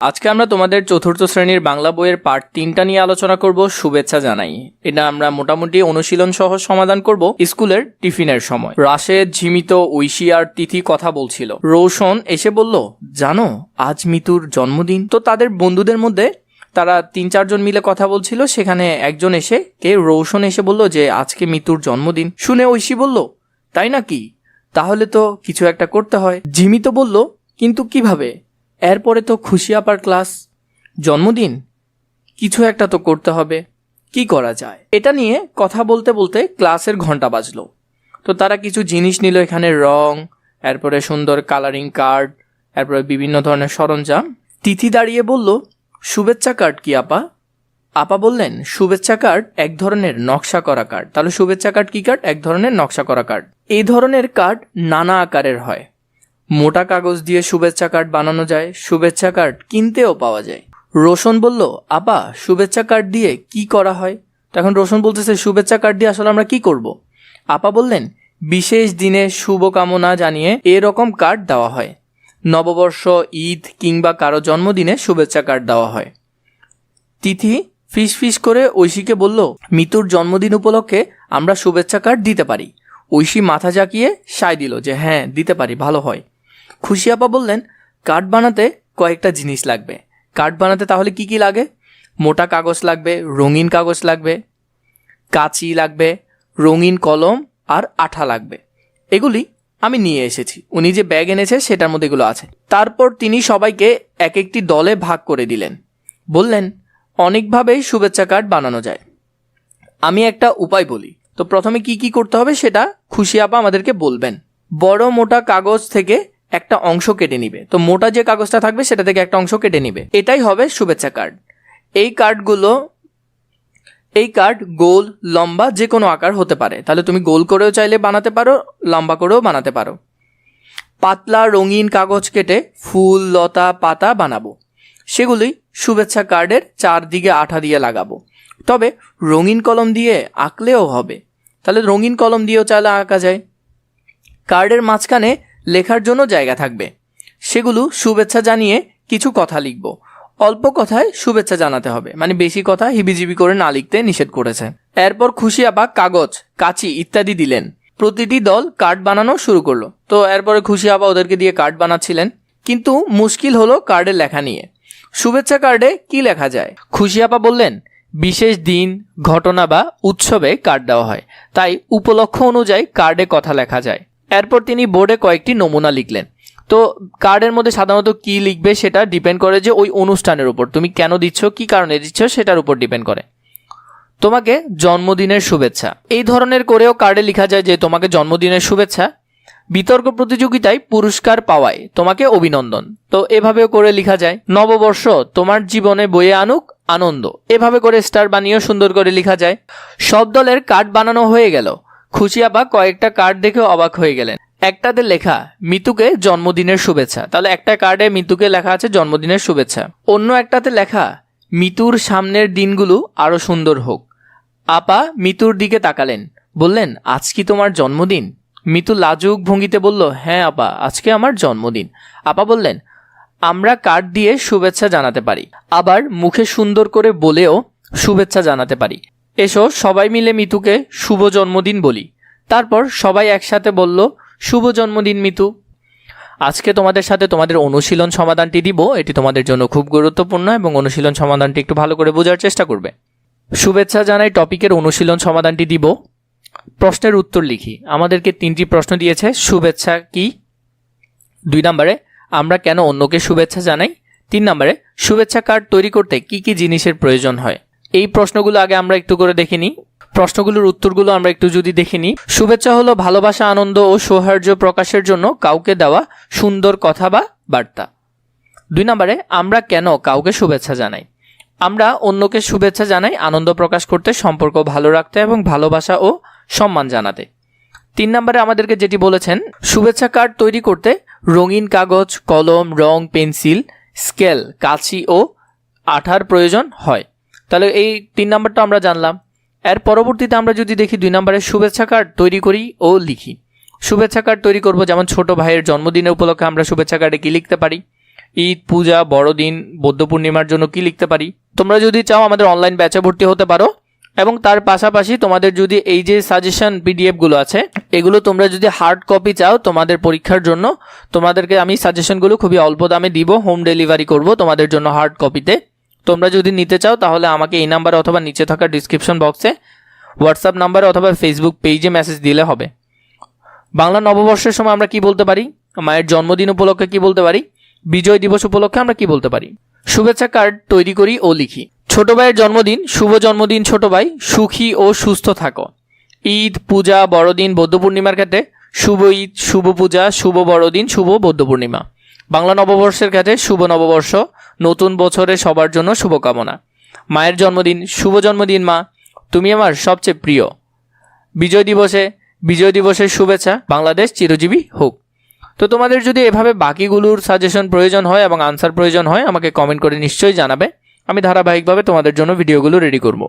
আজকে আমরা তোমাদের চতুর্থ শ্রেণীর বাংলা বইয়ের পার্ট 3টা নিয়ে আলোচনা করব। শুভেচ্ছা জানাই। এটা আমরা মোটামুটি অনুশীলন সহ সমাধান করব স্কুলের টিফিনের সময়। রাশেদ, ঝিমিত, ঐশী আর তিথি কথা বলছিল। রৌশন এসে বলল, জানো আজ মিতুর জন্মদিন। তো তাদের বন্ধুদের মধ্যে তারা 3-4 জন মিলে কথা বলছিল। সেখানে একজন এসে রৌশন এসে বলল যে আজকে মিতুর জন্মদিন। শুনে ঐশী বলল, তাই নাকি? তাহলে তো কিছু একটা করতে হয়। ঝিমিত বলল, কিন্তু কিভাবে? এরপরে তো খুশি আপার ক্লাস, জন্মদিন, কিছু একটা তো করতে হবে। কি করা যায়? এটা নিয়ে কথা বলতে বলতে ক্লাসের ঘন্টা বাজলো। তো তারা কিছু জিনিস নিল, এখানে রং, এরপরে সুন্দর কালারিং কার্ড, এরপরে বিভিন্ন ধরনের সরঞ্জাম। তিথি দাঁড়িয়ে বলল, শুভেচ্ছা কার্ড কি আপা? আপা বললেন, শুভেচ্ছা কার্ড এক ধরনের নকশা করা কার্ড। তাহলে শুভেচ্ছা কার্ড কি কার্ড? এক ধরনের নকশা করা কার্ড। এই ধরনের কার্ড নানা আকারের হয়। মোটা কাগজ দিয়ে শুভেচ্ছা কার্ড বানানো যায়, শুভেচ্ছা কার্ড কিনতেও পাওয়া যায়। রোশন বলল, আপা শুভেচ্ছা কার্ড দিয়ে কি করা হয়? তখন রোশন বলতেছে, শুভেচ্ছা কার্ড দিয়ে আসলে আমরা কি করব? আপা বললেন, বিশেষ দিনে শুভকামনা জানিয়ে এরকম কার্ড দেওয়া হয়। নববর্ষ, ঈদ কিংবা কারো জন্মদিনে শুভেচ্ছা কার্ড দেওয়া হয়। তিথি ফিস ফিস করে ঐশীকে বলল, মিতুর জন্মদিন উপলক্ষে আমরা শুভেচ্ছা কার্ড দিতে পারি। ঐশী মাথা জাকিয়ে সায় দিল যে হ্যাঁ দিতে পারি, ভালো হয়। খুশি আপা বললেন, কার্ড বানাতে কয়েকটা জিনিস লাগবে। কার্ড বানাতে তাহলে কি কি লাগে? মোটা কাগজ লাগবে, রঙিন কাগজ লাগবে, কাঁচি লাগবে, রঙিন কলম আর আঠা লাগবে। এগুলি আমি নিয়ে এসেছি। উনি যে ব্যাগ এনেছে সেটার মধ্যে এগুলো আছে। তারপর তিনি সবাইকে এক একটি দলে ভাগ করে দিলেন। বললেন, অনেকভাবেই শুভেচ্ছা কার্ড বানানো যায়। আমি একটা উপায় বলি। তো প্রথমে কি কি করতে হবে সেটা খুশি আপা আমাদেরকে বলবেন। বড় মোটা কাগজ থেকে একটা অংশ কেটে নিবে। তো মোটা যে কাগজটা থাকবে সেটা থেকে একটা অংশ কেটে নিবে। এটাই হবে শুভেচ্ছা কার্ড। এই কার্ড গোল, লম্বা যে কোনো আকার হতে পারে। তাহলে তুমি গোল করেও চাইলে বানাতে পারো, লম্বা করেও বানাতে পারো। পাতলা রঙিন কাগজ কেটে ফুল, লতা, পাতা বানাবো। সেগুলি শুভেচ্ছা কার্ডের চারদিকে আঠা দিয়ে লাগাবো। তবে রঙিন কলম দিয়ে আঁকলেও হবে। তাহলে রঙিন কলম দিয়েও চাইলে আঁকা যায়। কার্ডের মাঝখানে লেখার জন্য জায়গা থাকবে। সেগুলো শুভেচ্ছা জানিয়ে কিছু কথা লিখব। অল্প কথায় শুভেচ্ছা জানাতে হবে, মানে বেশি কথা হিবিজিবি করে না লিখতে নিষেধ করেছে। এরপর খুশি আপা কাগজ, কাঁচি ইত্যাদি দিলেন। প্রতিটি দল কার্ড বানানো শুরু করলো। তো এরপরে খুশি আপা ওদেরকে দিয়ে কার্ড বানাচ্ছিলেন। কিন্তু মুশকিল হলো কার্ডের লেখা নিয়ে। শুভেচ্ছা কার্ডে কি লেখা যায়? খুশি আপা বললেন, বিশেষ দিন, ঘটনা বা উৎসবে কার্ড দেওয়া হয়, তাই উপলক্ষ অনুযায়ী কার্ডে কথা লেখা যায়। এরপর তিনি বোর্ডে কয়েকটি নমুনা লিখলেন। তো কার্ডের মধ্যে সাধারণত কি লিখবে সেটা ডিপেন্ড করে যে ওই অনুষ্ঠানের উপর, তুমি কেন দিচ্ছ, কি কারণে দিচ্ছ সেটার উপর ডিপেন্ড করে। তোমাকে জন্মদিনের শুভেচ্ছা, এই ধরনের করেও কার্ডে লেখা যায় যে তোমাকে জন্মদিনের শুভেচ্ছা। বিতর্ক প্রতিযোগিতায় পুরস্কার পাওয়ায় তোমাকে অভিনন্দন, তো এভাবেও করে লেখা যায়। নববর্ষ তোমার জীবনে বয়ে আনুক আনন্দ, এভাবে করে স্টার বানিয়েও সুন্দর করে লেখা যায়। সব দলের কার্ড বানানো হয়ে গেল। খুশি আপা কয়েকটা কার্ড দেখে অবাক হয়ে গেলেন। একটাতে লেখা মিতুকে জন্মদিনের শুভেচ্ছা। তাহলে একটা কার্ডে মিতুকে লেখা আছে জন্মদিনের শুভেচ্ছা। অন্য একটাতে লেখা, মিতুর সামনের দিনগুলো আরো সুন্দর হোক। আপা মিতুর দিকে তাকালেন, বললেন, আজ কি তোমার জন্মদিন? মিতু লাজুক ভঙ্গিতে বলল, হ্যাঁ আপা, আজকে আমার জন্মদিন। আপা বললেন, আমরা কার্ড দিয়ে শুভেচ্ছা জানাতে পারি, আবার মুখে সুন্দর করে বলেও শুভেচ্ছা জানাতে পারি। এসো সবাই মিলে মিতুকে শুভ জন্মদিন বলি। তারপর সবাই একসাথে বলল, শুভ জন্মদিন মিতু। আজকে তোমাদের সাথে তোমাদের অনুশীলন সমাধানটি দিব। এটি তোমাদের জন্য খুব গুরুত্বপূর্ণ এবং অনুশীলন সমাধানটি একটু ভালো করে বোঝার চেষ্টা করবে। শুভেচ্ছা জানাই টপিকের অনুশীলন সমাধানটি দিব। প্রশ্নের উত্তর লিখি। আমাদেরকে 3টি প্রশ্ন দিয়েছে। শুভেচ্ছা কি? 2 নম্বরে, আমরা কেন অন্যকে শুভেচ্ছা জানাই? 3 নম্বরে, শুভেচ্ছা কার্ড তৈরি করতে কি কি জিনিসের প্রয়োজন হয়? এই প্রশ্নগুলো আগে আমরা একটু করে দেখে নিই। প্রশ্নগুলোর উত্তরগুলো আমরা একটু যদি দেখে নিই। শুভেচ্ছা হলো ভালোবাসা, আনন্দ ও সৌহার্দ্য প্রকাশের জন্য কাউকে দেওয়া সুন্দর কথা বা বার্তা। 2 নম্বরে, আমরা কেন কাউকে শুভেচ্ছা জানাই? আমরা অন্যকে শুভেচ্ছা জানাই আনন্দ প্রকাশ করতে, সম্পর্ক ভালো রাখতে এবং ভালোবাসা ও সম্মান জানাতে। 3 নম্বরে আমাদেরকে যেটি বলেছেন, শুভেচ্ছা কার্ড তৈরি করতে রঙিন কাগজ, কলম, রং, পেন্সিল, স্কেল, কাঁচি ও আঠার প্রয়োজন হয়। তাহলে এই 3 নম্বরটা আমরা জানলাম। এর পরবর্তীতে আমরা যদি দেখি 2 নম্বরে, শুভেচ্ছা কার্ড তৈরি করি ও লিখি। শুভেচ্ছা কার্ড তৈরি করব, যেমন ছোট ভাইয়ের জন্মদিনের উপলক্ষে আমরা শুভেচ্ছা কার্ডে কি লিখতে পারি? ঈদ, পূজা, বড়দিন, বৌদ্ধ পূর্ণিমার জন্য কি লিখতে পারি। তোমরা যদি চাও আমাদের অনলাইন ব্যাচে ভর্তি হতে পারো, এবং তার পাশাপাশি তোমাদের যদি এই যে সাজেশন পিডিএফগুলো আছে এগুলো তোমরা যদি হার্ড কপি চাও তোমাদের পরীক্ষার জন্য, তোমাদেরকে আমি সাজেশনগুলো খুবই অল্প দামে দিব, হোম ডেলিভারি করব তোমাদের জন্য হার্ড কপিতে। তোমরা যদি নিতে চাও তাহলে আমাকে এই নাম্বারে অথবা নিচে থাকা ডিসক্রিপশন বক্সে হোয়াটসঅ্যাপ নাম্বারে অথবা ফেসবুক পেজে মেসেজ দিলে হবে। বাংলা নববর্ষের সময় আমরা কি বলতে পারি, মায়ের জন্মদিন উপলক্ষে কি বলতে পারি, বিজয় দিবস উপলক্ষে আমরা কি বলতে পারি। শুভেচ্ছা কার্ড তৈরি করি ও লিখি। ছোট ভাইয়ের জন্মদিন, শুভ জন্মদিন ছোট ভাই, সুখী ও সুস্থ থাকো। ঈদ, পূজা, বড়দিন, বৌদ্ধ পূর্ণিমার ক্ষেত্রে শুভ ঈদ, শুভ পূজা, শুভ বড়দিন, শুভ বৌদ্ধ পূর্ণিমা। বাংলা নববর্ষের ক্ষেত্রে শুভ নববর্ষ, নতুন বছরে সবার জন্য শুভকামনা। মায়ের জন্মদিন, শুভ জন্মদিন মা, তুমি আমার সবচেয়ে প্রিয়। বিজয় দিবসের শুভেচ্ছা, বাংলাদেশ চিরজীবী হোক। তো তোমাদের যদি এভাবে বাকিগুলোর সাজেশন প্রয়োজন হয় এবং আনসার প্রয়োজন হয় আমাকে কমেন্ট করে নিশ্চয়ই জানাবে, আমি ধারাবাহিকভাবে তোমাদের জন্য ভিডিওগুলো রেডি করব।